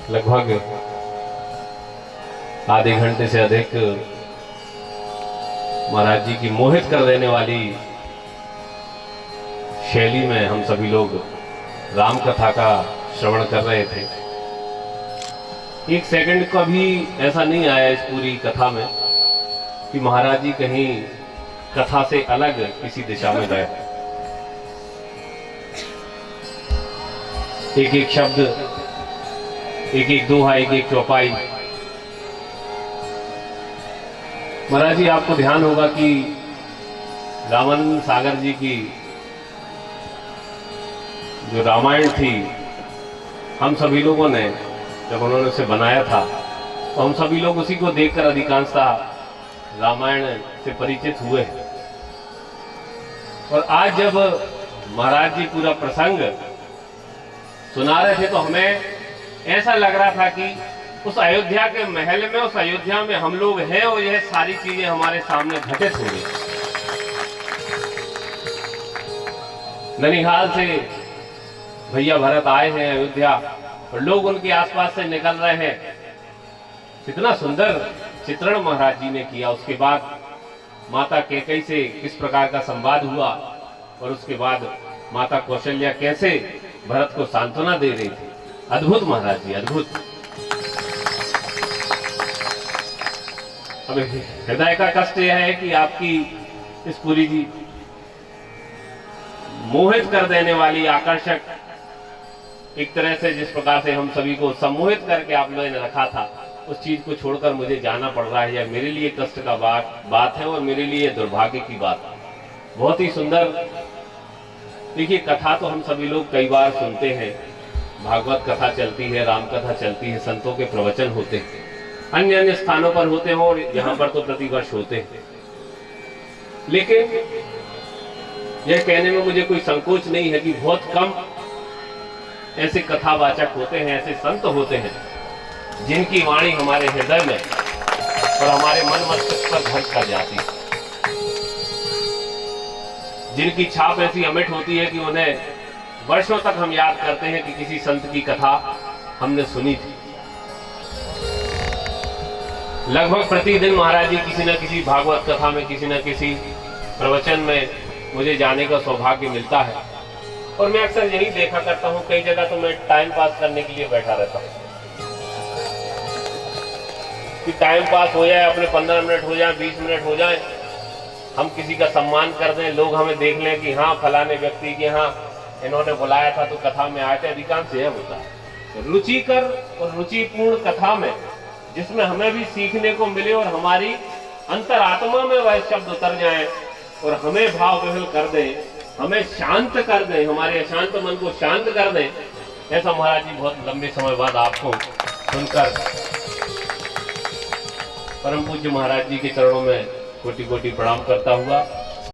लगभग आधे घंटे से अधिक महाराज जी की मोहित कर देने वाली शैली में हम सभी लोग राम कथा का श्रवण कर रहे थे। एक सेकंड का भी ऐसा नहीं आया इस पूरी कथा में कि महाराज जी कहीं कथा से अलग किसी दिशा में गए। एक एक शब्द, एक एक दोहा, एक एक चौपाई। महाराज जी आपको ध्यान होगा कि रामानंद सागर जी की जो रामायण थी, हम सभी लोगों ने जब उन्होंने उसे बनाया था तो हम सभी लोग उसी को देखकर अधिकांशतः रामायण से परिचित हुए। और आज जब महाराज जी पूरा प्रसंग सुना रहे थे तो हमें ऐसा लग रहा था कि उस अयोध्या के महल में, उस अयोध्या में हम लोग हैं और यह सारी चीजें हमारे सामने घटित हो रही। ननिहाल से भैया भरत आए हैं अयोध्या और लोग उनके आसपास से निकल रहे हैं। कितना सुंदर चित्रण महाराज जी ने किया। उसके बाद माता कैकेयी से किस प्रकार का संवाद हुआ और उसके बाद माता कौशल्या कैसे भरत को सांत्वना दे रही थी। अद्भुत महाराज जी, अद्भुत। अब हृदय का कष्ट यह है कि आपकी इस पूरी जी मोहित कर देने वाली, आकर्षक, एक तरह से जिस प्रकार से हम सभी को सम्मोहित करके आप लोगों ने रखा था, उस चीज को छोड़कर मुझे जाना पड़ रहा है। यह मेरे लिए कष्ट का बात है और मेरे लिए दुर्भाग्य की बात है। बहुत ही सुंदर। देखिए, कथा तो हम सभी लोग कई बार सुनते हैं। भागवत कथा चलती है, राम कथा चलती है, संतों के प्रवचन होते हैं, अन्य अन्य स्थानों पर होते हैं और यहाँ पर तो प्रतिवर्ष होते हैं। लेकिन यह कहने में मुझे कोई संकोच नहीं है कि बहुत कम ऐसे कथावाचक होते हैं, ऐसे संत होते हैं जिनकी वाणी हमारे हृदय में और हमारे मन मस्तिष्क पर घर कर जाती है, जिनकी छाप ऐसी अमिट होती है कि उन्हें वर्षों तक हम याद करते हैं कि किसी संत की कथा हमने सुनी थी। लगभग प्रतिदिन महाराज जी किसी न किसी भागवत कथा में, किसी न किसी प्रवचन में मुझे जाने का सौभाग्य मिलता है और मैं अक्सर यही देखा करता हूँ। कई जगह तो मैं टाइम पास करने के लिए बैठा रहता हूँ कि टाइम पास हो जाए, अपने 15 मिनट हो जाए, 20 मिनट हो जाए, हम किसी का सम्मान कर दें, लोग हमें देख लें कि हाँ फलाने व्यक्ति के यहाँ इन्होंने बुलाया था तो कथा में आए थे। अधिकांश यह होता है रुचिकर और रुचिपूर्ण कथा में, जिसमें हमें भी सीखने को मिले और हमारी अंतरात्मा में वह शब्द उतर जाए और हमें भाव विह्वल कर दे, हमें शांत कर दे, हमारे अशांत मन को शांत कर दे। ऐसा महाराज जी बहुत लंबे समय बाद आपको सुनकर परम पूज्य महाराज जी के चरणों में कोटि कोटि प्रणाम करता हुआ